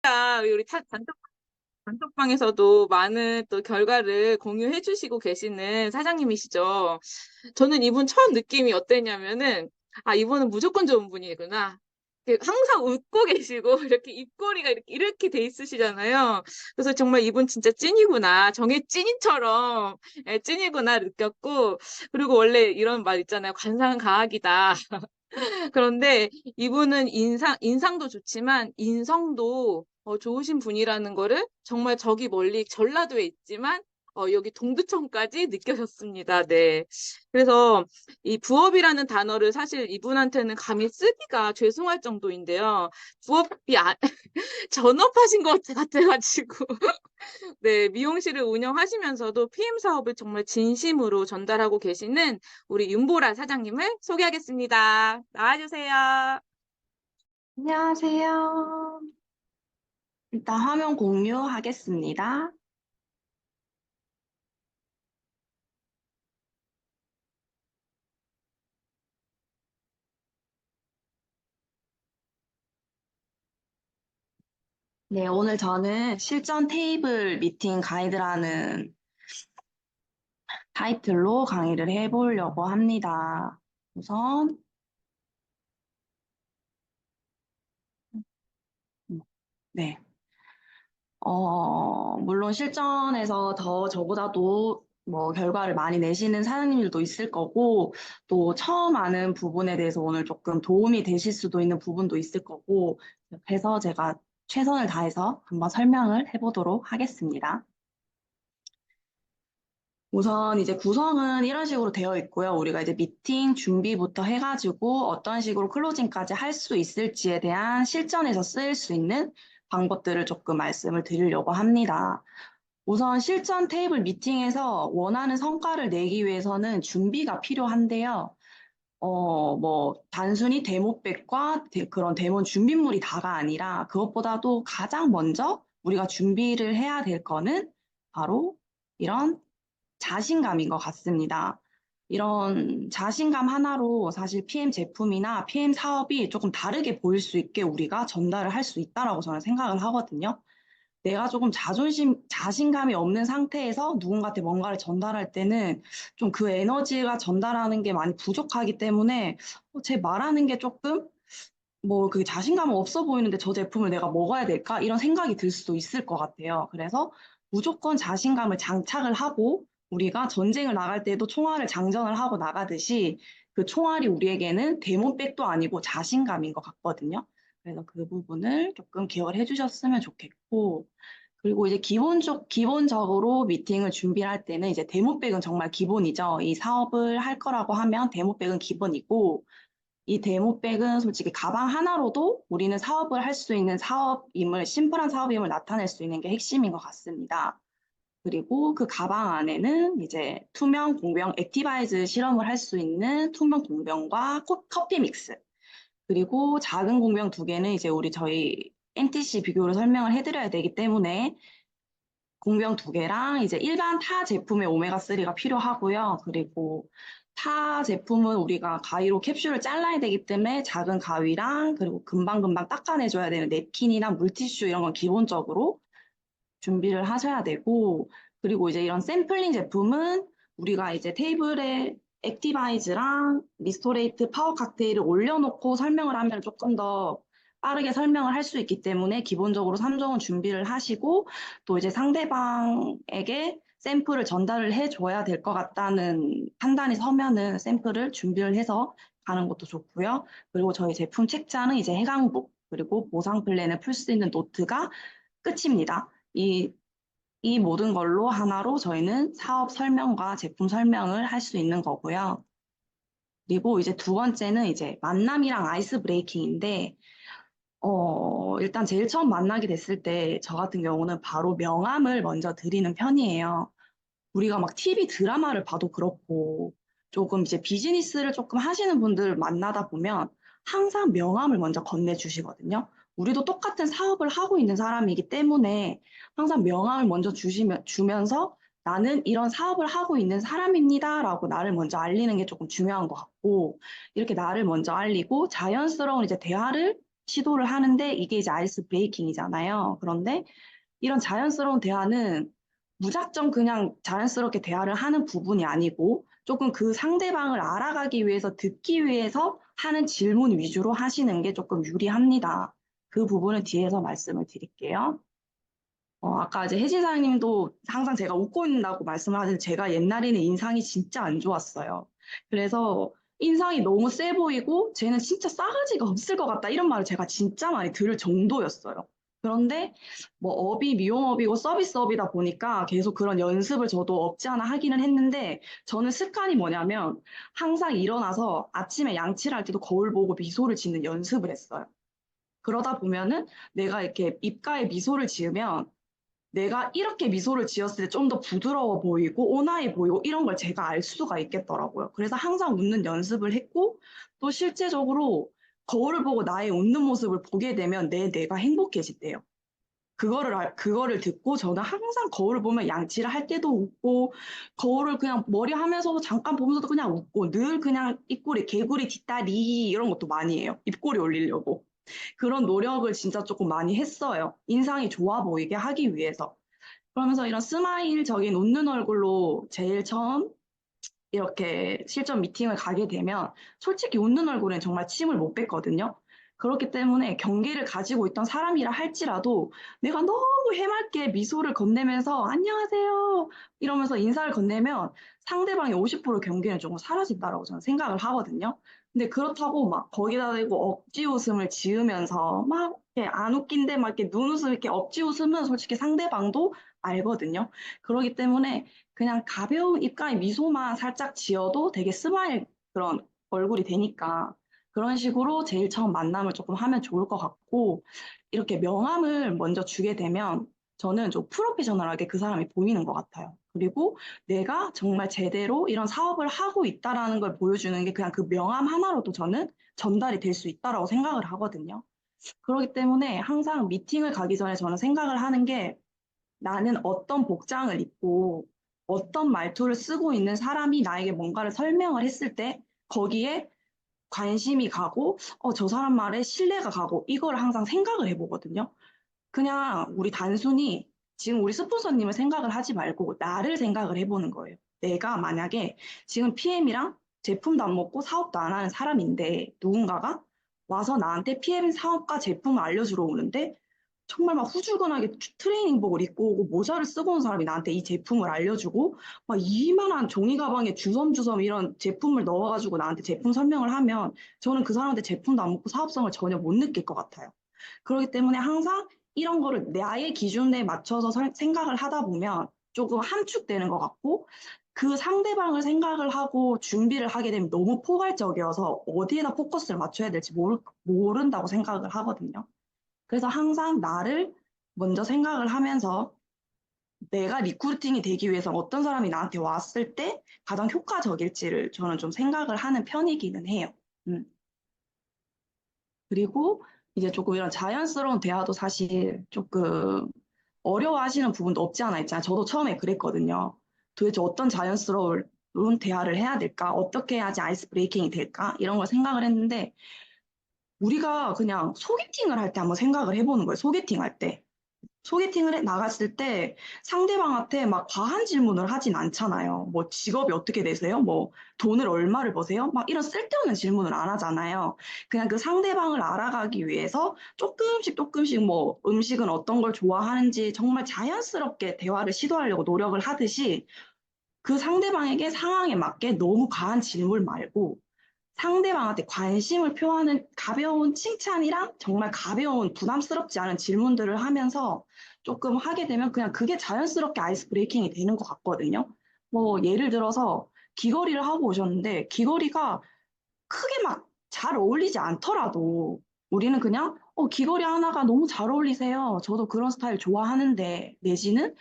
진짜 우리 단톡방에서도 많은 또 결과를 공유해 주시고 계시는 사장님이시죠. 저는 이분 처음 느낌이 어땠냐면은, 아, 이분은 무조건 좋은 분이구나. 항상 웃고 계시고, 이렇게 입꼬리가 이렇게 돼 있으시잖아요. 그래서 정말 이분 진짜 찐이구나. 정의 찐인처럼, 예, 찐이구나 느꼈고, 그리고 원래 이런 말 있잖아요. 관상은 과학이다. 그런데 이분은 인상도 좋지만 인성도 좋으신 분이라는 거를 정말 저기 멀리 전라도에 있지만 여기 동두천까지 느껴졌습니다. 네. 그래서 이 부업이라는 단어를 사실 이분한테는 감히 쓰기가 죄송할 정도인데요. 부업이 전업하신 것 같아가지고. 네, 미용실을 운영하시면서도 PM 사업을 정말 진심으로 전달하고 계시는 우리 윤보라 사장님을 소개하겠습니다. 나와주세요. 안녕하세요. 일단 화면 공유하겠습니다. 네, 오늘 저는 실전 테이블 미팅 가이드라는 타이틀로 강의를 해보려고 합니다. 우선, 네. 물론 실전에서 더 저보다도 뭐 결과를 많이 내시는 사장님들도 있을 거고, 또 처음 아는 부분에 대해서 오늘 조금 도움이 되실 수도 있는 부분도 있을 거고, 그래서 제가 최선을 다해서 한번 설명을 해보도록 하겠습니다. 우선 이제 구성은 이런 식으로 되어 있고요. 우리가 이제 미팅 준비부터 해가지고 어떤 식으로 클로징까지 할 수 있을지에 대한 실전에서 쓰일 수 있는 방법들을 조금 말씀을 드리려고 합니다. 우선 실전 테이블 미팅에서 원하는 성과를 내기 위해서는 준비가 필요한데요. 뭐, 단순히 데모백과 그런 데모 준비물이 다가 아니라 그것보다도 가장 먼저 우리가 준비를 해야 될 거는 바로 이런 자신감인 것 같습니다. 이런 자신감 하나로 사실 PM 제품이나 PM 사업이 조금 다르게 보일 수 있게 우리가 전달을 할 수 있다라고 저는 생각을 하거든요. 내가 조금 자신감이 없는 상태에서 누군가한테 뭔가를 전달할 때는 좀 그 에너지가 전달하는 게 많이 부족하기 때문에 제 말하는 게 조금 뭐 그 자신감은 없어 보이는데 저 제품을 내가 먹어야 될까? 이런 생각이 들 수도 있을 것 같아요. 그래서 무조건 자신감을 장착을 하고 우리가 전쟁을 나갈 때도 총알을 장전을 하고 나가듯이 그 총알이 우리에게는 데모백도 아니고 자신감인 것 같거든요. 그래서 그 부분을 조금 기억을 해주셨으면 좋겠고, 그리고 이제 기본적으로 미팅을 준비할 때는 이제 데모백은 정말 기본이죠. 이 사업을 할 거라고 하면 데모백은 기본이고, 이 데모백은 솔직히 가방 하나로도 우리는 사업을 할 수 있는 심플한 사업임을 나타낼 수 있는 게 핵심인 것 같습니다. 그리고 그 가방 안에는 이제 투명 공병 액티바이즈 실험을 할 수 있는 투명 공병과 커피 믹스, 그리고 작은 공병 두 개는 이제 저희 NTC 비교를 설명을 해드려야 되기 때문에 공병 두 개랑 이제 일반 타 제품의 오메가3가 필요하고요. 그리고 타 제품은 우리가 가위로 캡슐을 잘라야 되기 때문에 작은 가위랑 그리고 금방금방 닦아내줘야 되는 냅킨이나 물티슈 이런 건 기본적으로 준비를 하셔야 되고, 그리고 이제 이런 샘플링 제품은 우리가 이제 테이블에 액티바이즈랑 미스토레이트 파워 칵테일을 올려놓고 설명을 하면 조금 더 빠르게 설명을 할 수 있기 때문에 기본적으로 3종은 준비를 하시고, 또 이제 상대방에게 샘플을 전달을 해줘야 될 것 같다는 판단이 서면은 샘플을 준비를 해서 가는 것도 좋고요. 그리고 저희 제품 책자는 이제 해강북, 그리고 보상 플랜을 풀 수 있는 노트가 끝입니다. 이 모든 걸로 하나로 저희는 사업 설명과 제품 설명을 할 수 있는 거고요. 그리고 이제 두 번째는 이제 만남이랑 아이스 브레이킹인데, 일단 제일 처음 만나게 됐을 때 저 같은 경우는 바로 명함을 먼저 드리는 편이에요. 우리가 막 TV 드라마를 봐도 그렇고 조금 이제 비즈니스를 조금 하시는 분들 만나다 보면 항상 명함을 먼저 건네주시거든요. 우리도 똑같은 사업을 하고 있는 사람이기 때문에 항상 명함을 먼저 주면서 나는 이런 사업을 하고 있는 사람입니다라고 나를 먼저 알리는 게 조금 중요한 것 같고, 이렇게 나를 먼저 알리고 자연스러운 이제 대화를 시도를 하는데 이게 이제 아이스 브레이킹이잖아요. 그런데 이런 자연스러운 대화는 무작정 그냥 자연스럽게 대화를 하는 부분이 아니고 조금 그 상대방을 알아가기 위해서 듣기 위해서 하는 질문 위주로 하시는 게 조금 유리합니다. 그 부분은 뒤에서 말씀을 드릴게요. 아까 이제 혜진 사장님도 항상 제가 웃고 있다고 말씀을 하는데 제가 옛날에는 인상이 진짜 안 좋았어요. 그래서 인상이 너무 세 보이고 쟤는 진짜 싸가지가 없을 것 같다 이런 말을 제가 진짜 많이 들을 정도였어요. 그런데 뭐 업이 미용업이고 서비스업이다 보니까 계속 그런 연습을 저도 없지 않아 하기는 했는데 저는 습관이 뭐냐면 항상 일어나서 아침에 양치를 할 때도 거울 보고 미소를 짓는 연습을 했어요. 그러다 보면은 내가 이렇게 입가에 미소를 지으면 내가 이렇게 미소를 지었을 때 좀 더 부드러워 보이고 온화해 보이고 이런 걸 제가 알 수가 있겠더라고요. 그래서 항상 웃는 연습을 했고 또 실제적으로 거울을 보고 나의 웃는 모습을 보게 되면 내가 행복해진대요. 그거를 듣고 저는 항상 거울을 보면 양치를 할 때도 웃고 거울을 그냥 머리 하면서도 잠깐 보면서도 그냥 웃고 늘 그냥 입꼬리, 개구리 뒷다리 이런 것도 많이 해요. 입꼬리 올리려고. 그런 노력을 진짜 조금 많이 했어요. 인상이 좋아 보이게 하기 위해서. 그러면서 이런 스마일적인 웃는 얼굴로 제일 처음 이렇게 실전 미팅을 가게 되면 솔직히 웃는 얼굴엔 정말 침을 못 뱉거든요. 그렇기 때문에 경계를 가지고 있던 사람이라 할지라도 내가 너무 해맑게 미소를 건네면서 안녕하세요 이러면서 인사를 건네면 상대방의 50% 경계는 조금 사라진다라고 저는 생각을 하거든요. 근데 그렇다고 막 거기다 대고 억지 웃음을 지으면서 막 이렇게 안 웃긴데 막 이렇게 눈웃음 이렇게 억지 웃으면 솔직히 상대방도 알거든요. 그렇기 때문에 그냥 가벼운 입가에 미소만 살짝 지어도 되게 스마일 그런 얼굴이 되니까 그런 식으로 제일 처음 만남을 조금 하면 좋을 것 같고 이렇게 명함을 먼저 주게 되면 저는 좀 프로페셔널하게 그 사람이 보이는 것 같아요. 그리고 내가 정말 제대로 이런 사업을 하고 있다라는 걸 보여주는 게 그냥 그 명함 하나로도 저는 전달이 될 수 있다라고 생각을 하거든요. 그렇기 때문에 항상 미팅을 가기 전에 저는 생각을 하는 게 나는 어떤 복장을 입고 어떤 말투를 쓰고 있는 사람이 나에게 뭔가를 설명을 했을 때 거기에 관심이 가고 저 사람 말에 신뢰가 가고 이걸 항상 생각을 해보거든요. 그냥 우리 단순히 지금 우리 스폰서님을 생각을 하지 말고 나를 생각을 해보는 거예요. 내가 만약에 지금 PM이랑 제품도 안 먹고 사업도 안 하는 사람인데 누군가가 와서 나한테 PM 사업과 제품을 알려주러 오는데 정말 막 후줄근하게 트레이닝복을 입고 오고 모자를 쓰고 온 사람이 나한테 이 제품을 알려주고 막 이만한 종이 가방에 주섬주섬 이런 제품을 넣어가지고 나한테 제품 설명을 하면 저는 그 사람한테 제품도 안 먹고 사업성을 전혀 못 느낄 것 같아요. 그렇기 때문에 항상 이런 거를 나의 기준에 맞춰서 생각을 하다 보면 조금 함축되는 것 같고 그 상대방을 생각을 하고 준비를 하게 되면 너무 포괄적이어서 어디에다 포커스를 맞춰야 될지 모른다고 생각을 하거든요. 그래서 항상 나를 먼저 생각을 하면서 내가 리크루팅이 되기 위해서 어떤 사람이 나한테 왔을 때 가장 효과적일지를 저는 좀 생각을 하는 편이기는 해요. 음. 그리고 이제 조금 이런 자연스러운 대화도 사실 조금 어려워하시는 부분도 없지 않아 있잖아요. 저도 처음에 그랬거든요. 도대체 어떤 자연스러운 대화를 해야 될까? 어떻게 해야지 아이스 브레이킹이 될까? 이런 걸 생각을 했는데 우리가 그냥 소개팅을 할 때 한번 생각을 해보는 거예요. 소개팅 할 때. 나갔을 때 상대방한테 막 과한 질문을 하진 않잖아요. 뭐 직업이 어떻게 되세요? 뭐 돈을 얼마를 버세요? 막 이런 쓸데없는 질문을 안 하잖아요. 그냥 그 상대방을 알아가기 위해서 조금씩 조금씩 뭐 음식은 어떤 걸 좋아하는지 정말 자연스럽게 대화를 시도하려고 노력을 하듯이 그 상대방에게 상황에 맞게 너무 과한 질문 말고 상대방한테 관심을 표하는 가벼운 칭찬이랑 정말 가벼운 부담스럽지 않은 질문들을 하면서 조금 하게 되면 그냥 그게 자연스럽게 아이스 브레이킹이 되는 것 같거든요. 뭐 예를 들어서 귀걸이를 하고 오셨는데 귀걸이가 크게 막 잘 어울리지 않더라도 우리는 그냥 귀걸이 하나가 너무 잘 어울리세요. 저도 그런 스타일 좋아하는데 내지는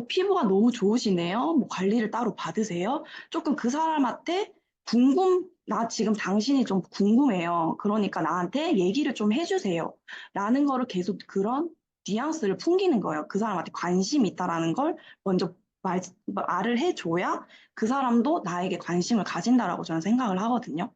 피부가 너무 좋으시네요. 뭐 관리를 따로 받으세요. 조금 그 사람한테 나 지금 당신이 좀 궁금해요. 그러니까 나한테 얘기를 좀 해주세요. 라는 거를 계속 그런 뉘앙스를 풍기는 거예요. 그 사람한테 관심이 있다라는 걸 먼저 말을 해줘야 그 사람도 나에게 관심을 가진다라고 저는 생각을 하거든요.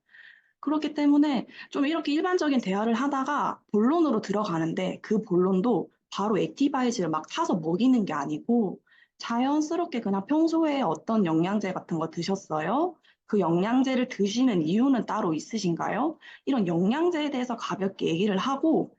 그렇기 때문에 좀 이렇게 일반적인 대화를 하다가 본론으로 들어가는데 그 본론도 바로 액티바이즈를 막 사서 먹이는 게 아니고 자연스럽게 그냥 평소에 어떤 영양제 같은 거 드셨어요? 그 영양제를 드시는 이유는 따로 있으신가요? 이런 영양제에 대해서 가볍게 얘기를 하고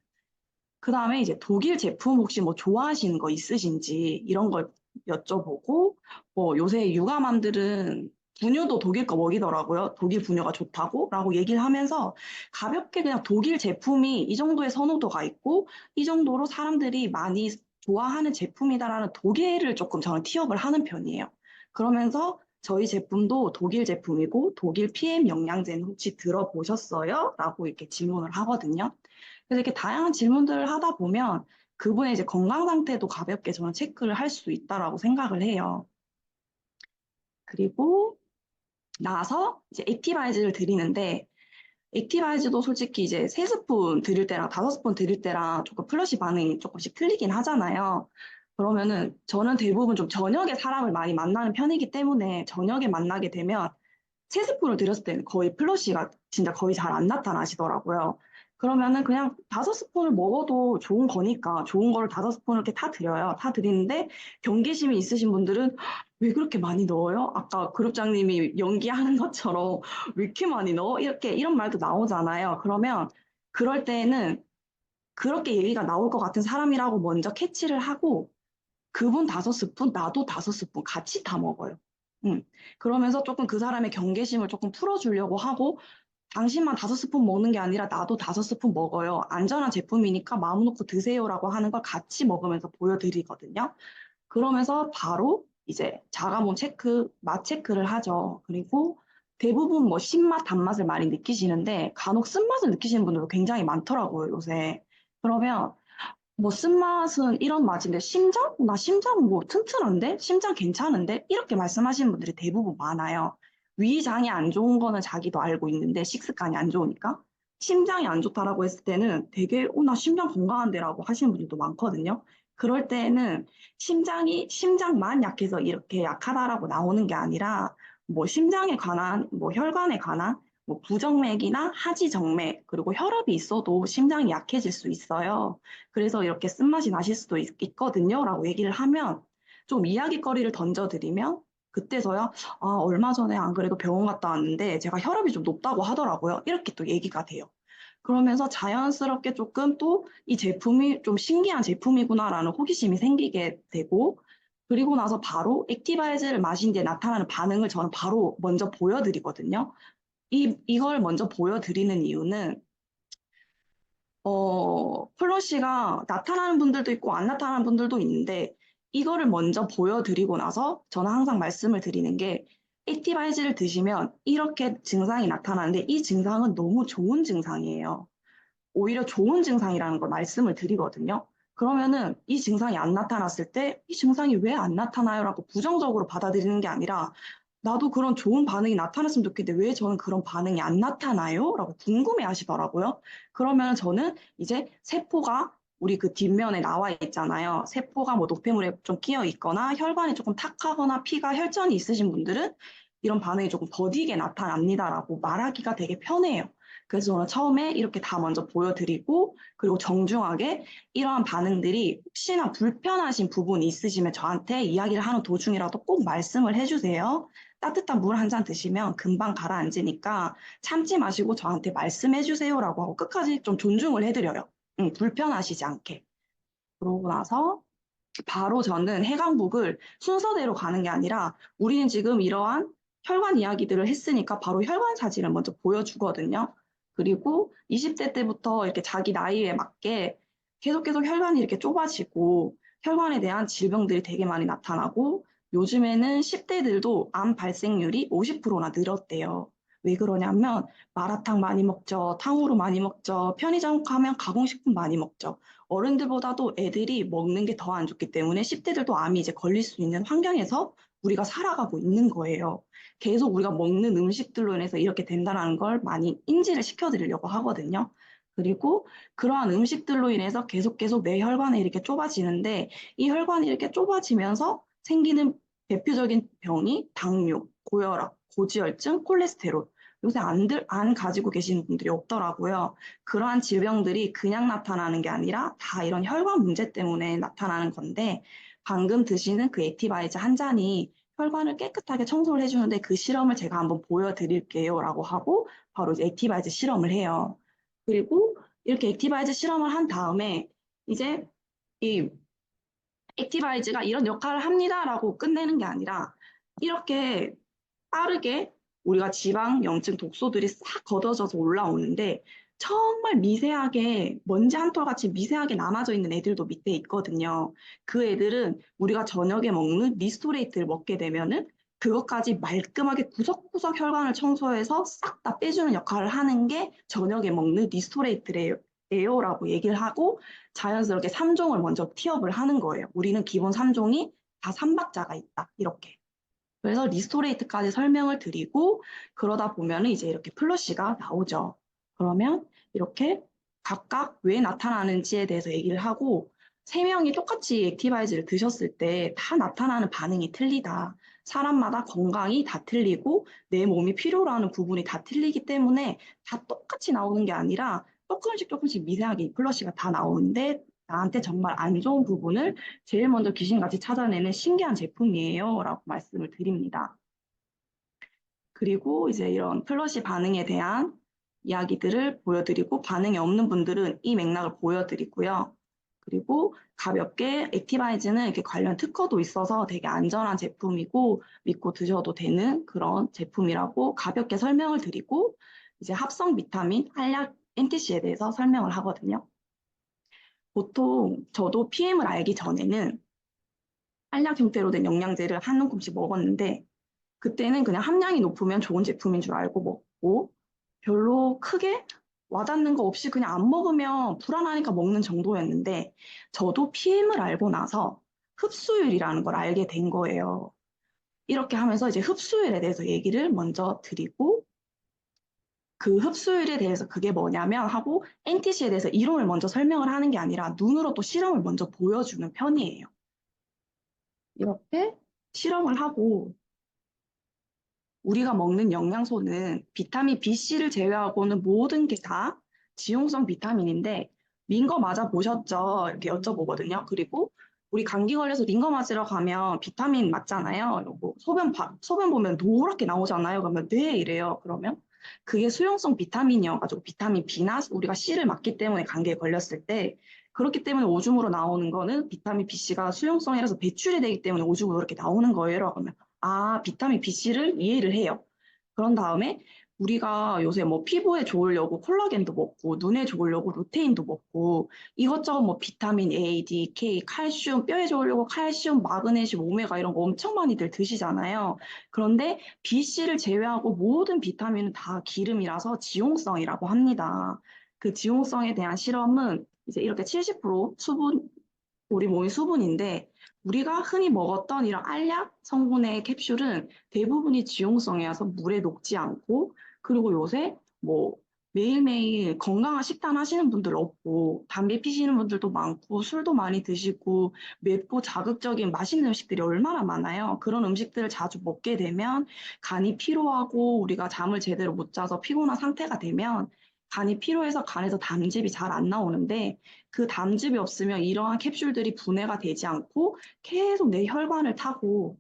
그다음에 이제 독일 제품 혹시 뭐 좋아하시는 거 있으신지 이런 걸 여쭤보고 뭐 요새 육아맘들은 분유도 독일 거 먹이더라고요. 독일 분유가 좋다고 라고 얘기를 하면서 가볍게 그냥 독일 제품이 이 정도의 선호도가 있고 이 정도로 사람들이 많이 좋아하는 제품이다라는 독일을 조금 저는 티업을 하는 편이에요. 그러면서 저희 제품도 독일 제품이고 독일 PM 영양제는 혹시 들어보셨어요? 라고 이렇게 질문을 하거든요. 그래서 이렇게 다양한 질문들을 하다 보면 그분의 이제 건강 상태도 가볍게 저는 체크를 할 수 있다라고 생각을 해요. 그리고 나서 이제 액티바이즈를 드리는데 액티바이즈도 솔직히 이제 3스푼 드릴 때랑 5스푼 드릴 때랑 조금 플러시 반응이 조금씩 틀리긴 하잖아요. 그러면은 저는 대부분 좀 저녁에 사람을 많이 만나는 편이기 때문에 저녁에 만나게 되면 3스푼을 드렸을 때는 거의 플러시가 진짜 거의 잘 안 나타나시더라고요. 그러면은 그냥 5스푼을 먹어도 좋은 거니까 좋은 거를 5스푼 이렇게 타 드려요. 타 드리는데 경계심이 있으신 분들은 왜 그렇게 많이 넣어요? 아까 그룹장님이 연기하는 것처럼 왜 이렇게 많이 넣어? 이렇게 이런 말도 나오잖아요. 그러면 그럴 때에는 그렇게 얘기가 나올 것 같은 사람이라고 먼저 캐치를 하고 그분 5스푼, 나도 5스푼 같이 다 먹어요. 음. 그러면서 조금 그 사람의 경계심을 조금 풀어주려고 하고, 당신만 5스푼 먹는 게 아니라 나도 5스푼 먹어요. 안전한 제품이니까 마음 놓고 드세요라고 하는 걸 같이 먹으면서 보여드리거든요. 그러면서 바로 이제 자가몬 체크, 맛 체크를 하죠. 그리고 대부분 뭐 신맛, 단맛을 많이 느끼시는데 간혹 쓴맛을 느끼시는 분들도 굉장히 많더라고요, 요새. 그러면 뭐 쓴맛은 이런 맛인데 심장? 나 심장 뭐 튼튼한데? 심장 괜찮은데? 이렇게 말씀하시는 분들이 대부분 많아요. 위장이 안 좋은 거는 자기도 알고 있는데 식습관이 안 좋으니까 심장이 안 좋다라고 했을 때는 되게 나 심장 건강한데라고 하시는 분들도 많거든요. 그럴 때는 심장만 약해서 이렇게 약하다라고 나오는 게 아니라 뭐 심장에 관한 뭐 혈관에 관한 뭐 부정맥이나 하지정맥 그리고 혈압이 있어도 심장이 약해질 수 있어요. 그래서 이렇게 쓴맛이 나실 수도 있거든요. 라고 얘기를 하면 좀 이야기거리를 던져드리면 그때서야 얼마 전에 안 그래도 병원 갔다 왔는데 제가 혈압이 좀 높다고 하더라고요. 이렇게 또 얘기가 돼요. 그러면서 자연스럽게 조금 또 이 제품이 좀 신기한 제품이구나라는 호기심이 생기게 되고 그리고 나서 바로 액티바이즈를 마신 뒤에 나타나는 반응을 저는 바로 먼저 보여드리거든요. 이걸 먼저 보여드리는 이유는 플러시가 나타나는 분들도 있고 안 나타나는 분들도 있는데 이거를 먼저 보여드리고 나서 저는 항상 말씀을 드리는 게 액티바이즈를 드시면 이렇게 증상이 나타나는데 이 증상은 너무 좋은 증상이에요. 오히려 좋은 증상이라는 걸 말씀을 드리거든요. 그러면은 이 증상이 안 나타났을 때 이 증상이 왜 안 나타나요? 라고 부정적으로 받아들이는 게 아니라 나도 그런 좋은 반응이 나타났으면 좋겠는데 왜 저는 그런 반응이 안 나타나요? 라고 궁금해 하시더라고요. 그러면 저는 이제 세포가 우리 그 뒷면에 나와 있잖아요. 세포가 뭐 노폐물에 좀 끼어 있거나 혈관이 조금 탁하거나 피가 혈전이 있으신 분들은 이런 반응이 조금 더디게 나타납니다라고 말하기가 되게 편해요. 그래서 저는 처음에 이렇게 다 먼저 보여드리고 그리고 정중하게 이러한 반응들이 혹시나 불편하신 부분이 있으시면 저한테 이야기를 하는 도중이라도 꼭 말씀을 해주세요. 따뜻한 물 한 잔 드시면 금방 가라앉으니까 참지 마시고 저한테 말씀해 주세요라고 하고 끝까지 좀 존중을 해드려요. 불편하시지 않게. 그러고 나서 바로 저는 해강북을 순서대로 가는 게 아니라 우리는 지금 이러한 혈관 이야기들을 했으니까 바로 혈관 사진을 먼저 보여주거든요. 그리고 20대 때부터 이렇게 자기 나이에 맞게 계속 혈관이 이렇게 좁아지고 혈관에 대한 질병들이 되게 많이 나타나고 요즘에는 10대들도 암 발생률이 50%나 늘었대요. 왜 그러냐면 마라탕 많이 먹죠. 탕후루 많이 먹죠. 편의점 가면 가공식품 많이 먹죠. 어른들보다도 애들이 먹는 게 더 안 좋기 때문에 10대들도 암이 이제 걸릴 수 있는 환경에서 우리가 살아가고 있는 거예요. 계속 우리가 먹는 음식들로 인해서 이렇게 된다는 걸 많이 인지를 시켜드리려고 하거든요. 그리고 그러한 음식들로 인해서 계속 내 혈관이 이렇게 좁아지는데 이 혈관이 이렇게 좁아지면서 생기는 대표적인 병이 당뇨, 고혈압, 고지혈증, 콜레스테롤. 요새 안 가지고 계시는 분들이 없더라고요. 그러한 질병들이 그냥 나타나는 게 아니라 다 이런 혈관 문제 때문에 나타나는 건데 방금 드시는 그 액티바이즈 한 잔이 혈관을 깨끗하게 청소를 해주는데 그 실험을 제가 한번 보여드릴게요 라고 하고 바로 이제 액티바이즈 실험을 해요. 그리고 이렇게 액티바이즈 실험을 한 다음에 이제 이 액티바이즈가 이런 역할을 합니다라고 끝내는 게 아니라 이렇게 빠르게 우리가 지방, 염증, 독소들이 싹 걷어져서 올라오는데 정말 미세하게 먼지 한 톨 같이 미세하게 남아져 있는 애들도 밑에 있거든요. 그 애들은 우리가 저녁에 먹는 리스토레이트를 먹게 되면은 그것까지 말끔하게 구석구석 혈관을 청소해서 싹 다 빼주는 역할을 하는 게 저녁에 먹는 리스토레이트래요라고 얘기를 하고 자연스럽게 3종을 먼저 티업을 하는 거예요. 우리는 기본 3종이 다 3박자가 있다. 이렇게. 그래서 리스토레이트까지 설명을 드리고 그러다 보면은 이제 이렇게 플러시가 나오죠. 그러면 이렇게 각각 왜 나타나는지에 대해서 얘기를 하고 세 명이 똑같이 액티바이즈를 드셨을 때 다 나타나는 반응이 틀리다. 사람마다 건강이 다 틀리고 내 몸이 필요로 하는 부분이 다 틀리기 때문에 다 똑같이 나오는 게 아니라 조금씩 미세하게 이 플러시가 다 나오는데 나한테 정말 안 좋은 부분을 제일 먼저 귀신같이 찾아내는 신기한 제품이에요. 라고 말씀을 드립니다. 그리고 이제 이런 플러시 반응에 대한 이야기들을 보여드리고 반응이 없는 분들은 이 맥락을 보여드리고요. 그리고 가볍게 액티바이즈는 이렇게 관련 특허도 있어서 되게 안전한 제품이고 믿고 드셔도 되는 그런 제품이라고 가볍게 설명을 드리고 이제 합성 비타민, 한약, NTC에 대해서 설명을 하거든요. 보통 저도 PM을 알기 전에는 한약 형태로 된 영양제를 한 움큼씩 먹었는데 그때는 그냥 함량이 높으면 좋은 제품인 줄 알고 먹고 별로 크게 와닿는 거 없이 그냥 안 먹으면 불안하니까 먹는 정도였는데 저도 PM을 알고 나서 흡수율이라는 걸 알게 된 거예요. 이렇게 하면서 이제 흡수율에 대해서 얘기를 먼저 드리고 그 흡수율에 대해서 그게 뭐냐면 하고 NTC에 대해서 이론을 먼저 설명을 하는 게 아니라 눈으로 또 실험을 먼저 보여주는 편이에요. 이렇게 실험을 하고 우리가 먹는 영양소는 비타민 BC를 제외하고는 모든 게 다 지용성 비타민인데 링거 맞아 보셨죠? 이렇게 여쭤보거든요. 그리고 우리 감기 걸려서 링거 맞으러 가면 비타민 맞잖아요. 요거 소변 보면 노랗게 나오잖아요. 그러면 네 이래요. 그러면 그게 수용성 비타민이어가지고 비타민 B나 우리가 C를 맞기 때문에 감기에 걸렸을 때 그렇기 때문에 오줌으로 나오는 거는 비타민 BC가 수용성이라서 배출이 되기 때문에 오줌으로 이렇게 나오는 거예요. 그러면 아, 비타민 BC를 이해를 해요. 그런 다음에 우리가 요새 뭐 피부에 좋으려고 콜라겐도 먹고 눈에 좋으려고 루테인도 먹고 이것저것 뭐 비타민 A, D, K, 칼슘, 뼈에 좋으려고 칼슘, 마그네슘, 오메가 이런 거 엄청 많이들 드시잖아요. 그런데 BC를 제외하고 모든 비타민은 다 기름이라서 지용성이라고 합니다. 그 지용성에 대한 실험은 이제 이렇게 70% 수분, 우리 몸이 수분인데 우리가 흔히 먹었던 이런 알약 성분의 캡슐은 대부분이 지용성이어서 물에 녹지 않고 그리고 요새 뭐 매일매일 건강한 식단 하시는 분들 없고 담배 피시는 분들도 많고 술도 많이 드시고 맵고 자극적인 맛있는 음식들이 얼마나 많아요. 그런 음식들을 자주 먹게 되면 간이 피로하고 우리가 잠을 제대로 못 자서 피곤한 상태가 되면 간이 피로해서 간에서 담즙이 잘 안 나오는데 그 담즙이 없으면 이러한 캡슐들이 분해가 되지 않고 계속 내 혈관을 타고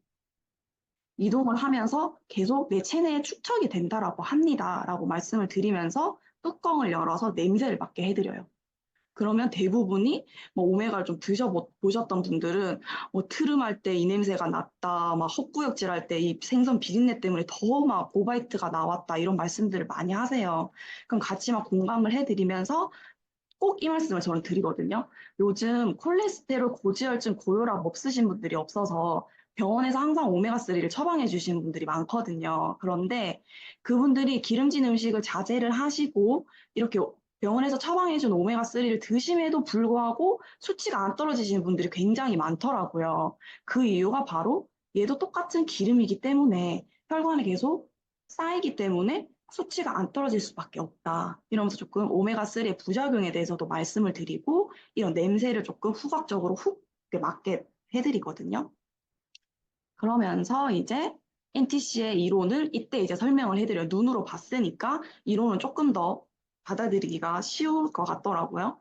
이동을 하면서 계속 내 체내에 축적이 된다라고 합니다. 라고 말씀을 드리면서 뚜껑을 열어서 냄새를 맡게 해드려요. 그러면 대부분이 뭐 오메가를 좀 드셔보셨던 분들은 뭐 트름할 때 이 냄새가 났다, 막 헛구역질 할 때 이 생선 비린내 때문에 더 막 고바이트가 나왔다 이런 말씀들을 많이 하세요. 그럼 같이 막 공감을 해드리면서 꼭 이 말씀을 저는 드리거든요. 요즘 콜레스테롤, 고지혈증, 고혈압 없으신 분들이 없어서 병원에서 항상 오메가3를 처방해 주시는 분들이 많거든요. 그런데 그분들이 기름진 음식을 자제를 하시고 이렇게 병원에서 처방해 준 오메가3를 드심에도 불구하고 수치가 안 떨어지시는 분들이 굉장히 많더라고요. 그 이유가 바로 얘도 똑같은 기름이기 때문에 혈관에 계속 쌓이기 때문에 수치가 안 떨어질 수밖에 없다. 이러면서 조금 오메가3의 부작용에 대해서도 말씀을 드리고 이런 냄새를 조금 후각적으로 훅 이렇게 맡게 해드리거든요. 그러면서 이제 NTC의 이론을 이때 이제 설명을 해드려요. 눈으로 봤으니까 이론은 조금 더 받아들이기가 쉬울 것 같더라고요.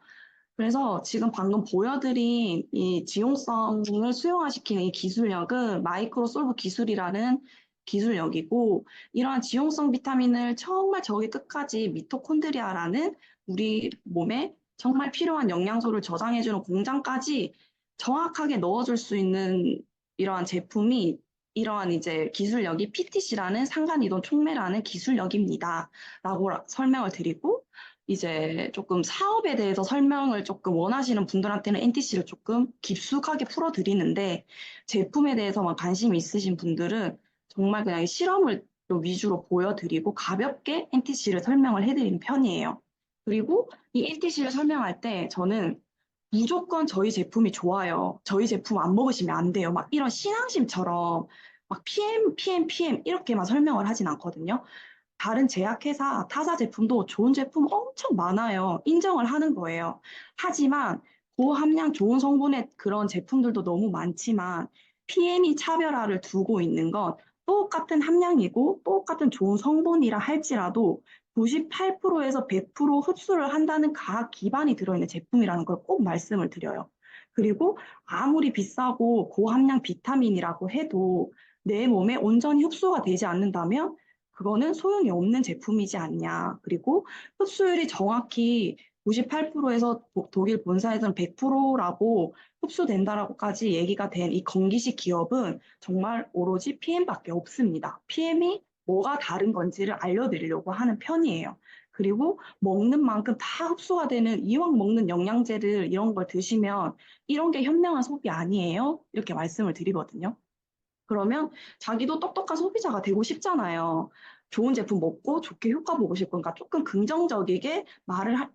그래서 지금 방금 보여드린 이 지용성을 수용화시키는 이 기술력은 마이크로솔브 기술이라는 기술력이고, 이러한 지용성 비타민을 정말 저기 끝까지 미토콘드리아라는 우리 몸에 정말 필요한 영양소를 저장해주는 공장까지 정확하게 넣어줄 수 있는 이러한 제품이, 이러한 이제 기술력이 PTC라는 상간이동 촉매라는 기술력입니다. 라고 설명을 드리고, 이제 조금 사업에 대해서 설명을 조금 원하시는 분들한테는 NTC를 조금 깊숙하게 풀어드리는데, 제품에 대해서만 관심이 있으신 분들은 정말 그냥 실험을 위주로 보여드리고 가볍게 NTC를 설명을 해드리는 편이에요. 그리고 이 NTC를 설명할 때 저는 무조건 저희 제품이 좋아요. 저희 제품 안 먹으시면 안 돼요. 막 이런 신앙심처럼 막 PM 이렇게만 설명을 하진 않거든요. 다른 제약회사, 타사 제품도 좋은 제품 엄청 많아요. 인정을 하는 거예요. 하지만 고함량 좋은 성분의 그런 제품들도 너무 많지만 PM이 차별화를 두고 있는 건 똑같은 함량이고 똑같은 좋은 성분이라 할지라도 98%에서 100% 흡수를 한다는 과학 기반이 들어있는 제품이라는 걸 꼭 말씀을 드려요. 그리고 아무리 비싸고 고함량 비타민이라고 해도 내 몸에 온전히 흡수가 되지 않는다면 그거는 소용이 없는 제품이지 않냐. 그리고 흡수율이 정확히 98%에서 독일 본사에서는 100%라고 흡수된다라고까지 얘기가 된 이 건기식 기업은 정말 오로지 PM밖에 없습니다. PM이 뭐가 다른 건지를 알려드리려고 하는 편이에요. 그리고 먹는 만큼 다 흡수가 되는 이왕 먹는 영양제를 이런 걸 드시면 이런 게 현명한 소비 아니에요? 이렇게 말씀을 드리거든요. 그러면 자기도 똑똑한 소비자가 되고 싶잖아요. 좋은 제품 먹고 좋게 효과 보고 싶고, 그러니까 조금 긍정적이게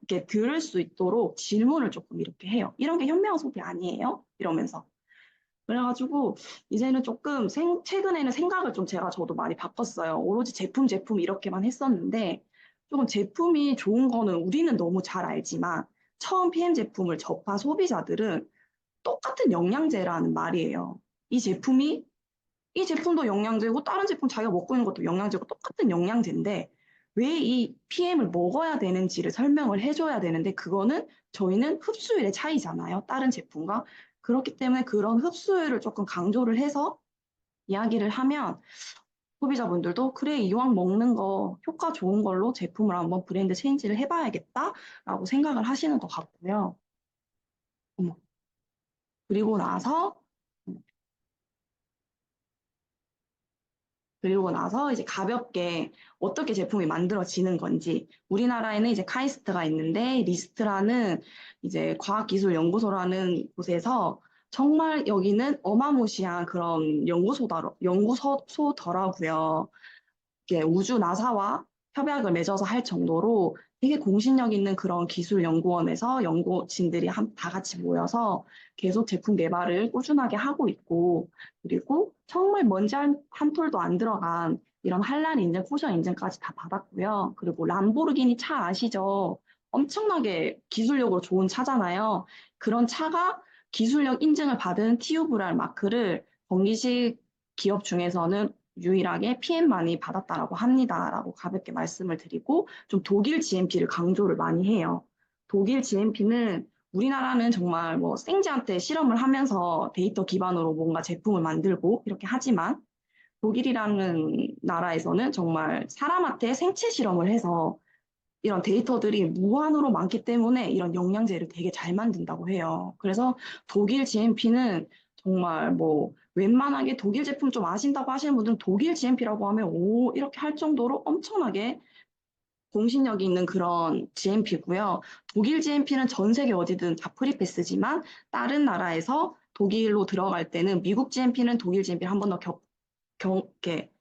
이렇게 들을 수 있도록 질문을 조금 이렇게 해요. 이런 게 현명한 소비 아니에요? 이러면서. 그래가지고 이제는 조금 최근에는 생각을 좀 저도 많이 바꿨어요. 오로지 제품 이렇게만 했었는데 조금 제품이 좋은 거는 우리는 너무 잘 알지만 처음 PM 제품을 접한 소비자들은 똑같은 영양제라는 말이에요. 이 제품이 이 제품도 영양제고 다른 제품 자기가 먹고 있는 것도 영양제고 똑같은 영양제인데 왜 이 PM을 먹어야 되는지를 설명을 해줘야 되는데 그거는 저희는 흡수율의 차이잖아요. 다른 제품과. 그렇기 때문에 그런 흡수율을 조금 강조를 해서 이야기를 하면 소비자분들도 그래 이왕 먹는 거 효과 좋은 걸로 제품을 한번 브랜드 체인지를 해봐야겠다라고 생각을 하시는 것 같고요. 어머. 그리고 나서 그리고 나서 이제 가볍게 어떻게 제품이 만들어지는 건지 우리나라에는 이제 카이스트가 있는데 리스트라는 이제 과학기술연구소라는 곳에서 정말 여기는 어마무시한 그런 연구소더라고요. 이게 우주 나사와 협약을 맺어서 할 정도로 되게 공신력 있는 그런 기술 연구원에서 연구진들이 다 같이 모여서 계속 제품 개발을 꾸준하게 하고 있고, 그리고 정말 먼지 한 톨도 안 들어간 이런 한란 인증, 포션 인증까지 다 받았고요. 그리고 람보르기니 차 아시죠? 엄청나게 기술력으로 좋은 차잖아요. 그런 차가 기술력 인증을 받은 TU브랄 마크를 전기식 기업 중에서는 유일하게 PM만이 받았다라고 합니다라고 가볍게 말씀을 드리고 좀 독일 GMP를 강조를 많이 해요. 독일 GMP는 우리나라는 정말 뭐 생지한테 실험을 하면서 데이터 기반으로 뭔가 제품을 만들고 이렇게 하지만 독일이라는 나라에서는 정말 사람한테 생체 실험을 해서 이런 데이터들이 무한으로 많기 때문에 이런 영양제를 되게 잘 만든다고 해요. 그래서 독일 GMP는 정말 뭐 웬만하게 독일 제품 좀 아신다고 하시는 분들은 독일 GMP라고 하면 오 이렇게 할 정도로 엄청나게 공신력이 있는 그런 GMP고요. 독일 GMP는 전 세계 어디든 다 프리패스지만 다른 나라에서 독일로 들어갈 때는 미국 GMP는 독일 GMP를 한 번 더 이렇게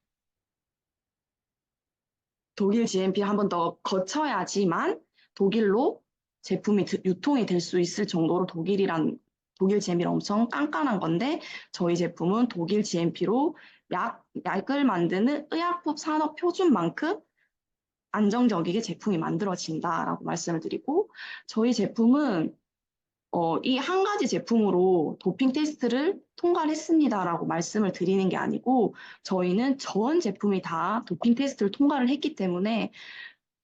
독일 GMP 한 번 더 거쳐야지만 독일로 제품이 유통이 될 수 있을 정도로 독일 GMP는 엄청 깐깐한 건데 저희 제품은 독일 GMP로 약을 만드는 의약품 산업 표준만큼 안정적이게 제품이 만들어진다라고 말씀을 드리고 저희 제품은 이 한 가지 제품으로 도핑 테스트를 통과를 했습니다라고 말씀을 드리는 게 아니고 저희는 전 제품이 다 도핑 테스트를 통과를 했기 때문에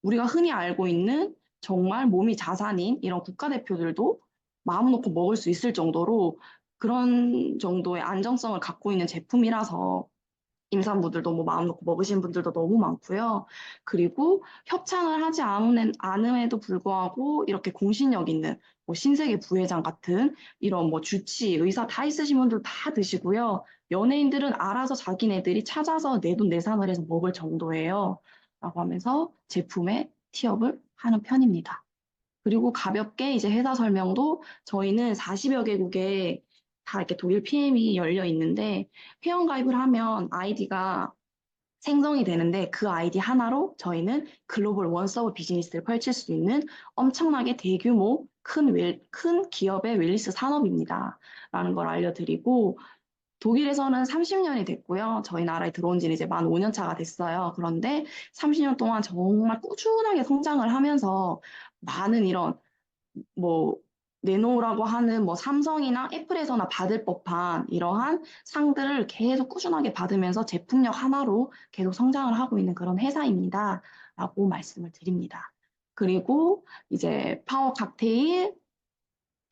우리가 흔히 알고 있는 정말 몸이 자산인 이런 국가대표들도 마음 놓고 먹을 수 있을 정도로 그런 정도의 안정성을 갖고 있는 제품이라서 임산부들도 뭐 마음 놓고 먹으신 분들도 너무 많고요. 그리고 협찬을 하지 않음에도 불구하고 이렇게 공신력 있는 뭐 신세계 부회장 같은 이런 뭐 주치, 의사 다 있으신 분들 다 드시고요. 연예인들은 알아서 자기네들이 찾아서 내돈 내산을 해서 먹을 정도예요. 라고 하면서 제품에 티업을 하는 편입니다. 그리고 가볍게 이제 회사 설명도 저희는 40여 개국에 다 이렇게 독일 PM이 열려 있는데 회원가입을 하면 아이디가 생성이 되는데 그 아이디 하나로 저희는 글로벌 원서브 비즈니스를 펼칠 수 있는 엄청나게 대규모 큰 기업의 웰니스 산업입니다. 라는 걸 알려드리고 독일에서는 30년이 됐고요. 저희 나라에 들어온 지는 이제 만 5년 차가 됐어요. 그런데 30년 동안 정말 꾸준하게 성장을 하면서 많은 이런 뭐 내놓으라고 하는 뭐 삼성이나 애플에서나 받을 법한 이러한 상들을 계속 꾸준하게 받으면서 제품력 하나로 계속 성장을 하고 있는 그런 회사입니다. 라고 말씀을 드립니다. 그리고 이제 파워 칵테일,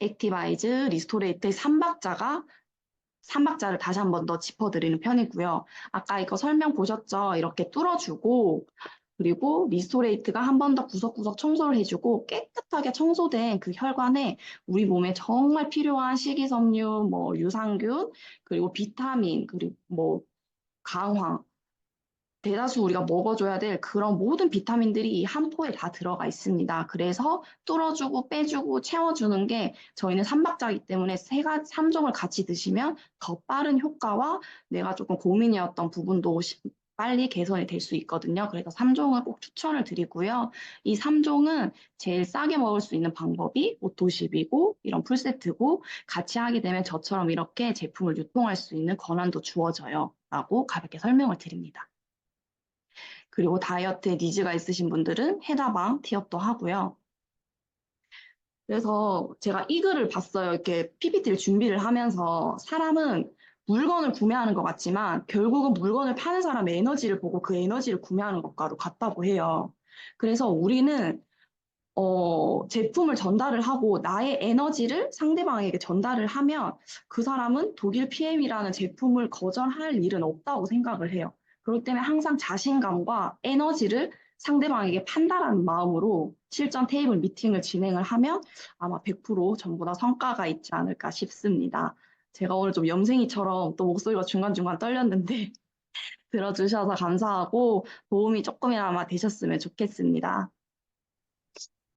액티바이즈, 리스토레이트의 3박자를 다시 한 번 더 짚어드리는 편이고요. 아까 이거 설명 보셨죠? 이렇게 뚫어주고 그리고 리스토레이트가 한 번 더 구석구석 청소를 해주고 깨끗하게 청소된 그 혈관에 우리 몸에 정말 필요한 식이섬유, 뭐 유산균, 그리고 비타민, 그리고 뭐 강황, 대다수 우리가 먹어줘야 될 그런 모든 비타민들이 이 한 포에 다 들어가 있습니다. 그래서 뚫어주고 빼주고 채워주는 게 저희는 삼박자이기 때문에 3종을 같이 드시면 더 빠른 효과와 내가 조금 고민이었던 부분도 빨리 개선이 될 수 있거든요. 그래서 3종을 꼭 추천을 드리고요. 이 3종은 제일 싸게 먹을 수 있는 방법이 오토십이고 이런 풀세트고 같이 하게 되면 저처럼 이렇게 제품을 유통할 수 있는 권한도 주어져요. 라고 가볍게 설명을 드립니다. 그리고 다이어트에 니즈가 있으신 분들은 해다방 티업도 하고요. 그래서 제가 이 글을 봤어요. 이렇게 PPT를 준비를 하면서 사람은 물건을 구매하는 것 같지만 결국은 물건을 파는 사람의 에너지를 보고 그 에너지를 구매하는 것과도 같다고 해요. 그래서 우리는 제품을 전달을 하고 나의 에너지를 상대방에게 전달을 하면 그 사람은 독일 PM이라는 제품을 거절할 일은 없다고 생각을 해요. 그렇기 때문에 항상 자신감과 에너지를 상대방에게 판다라는 마음으로 실전 테이블 미팅을 진행을 하면 아마 100% 전부 다 성과가 있지 않을까 싶습니다. 제가 오늘 좀 염생이처럼 또 목소리가 중간중간 떨렸는데 들어주셔서 감사하고 도움이 조금이나마 되셨으면 좋겠습니다.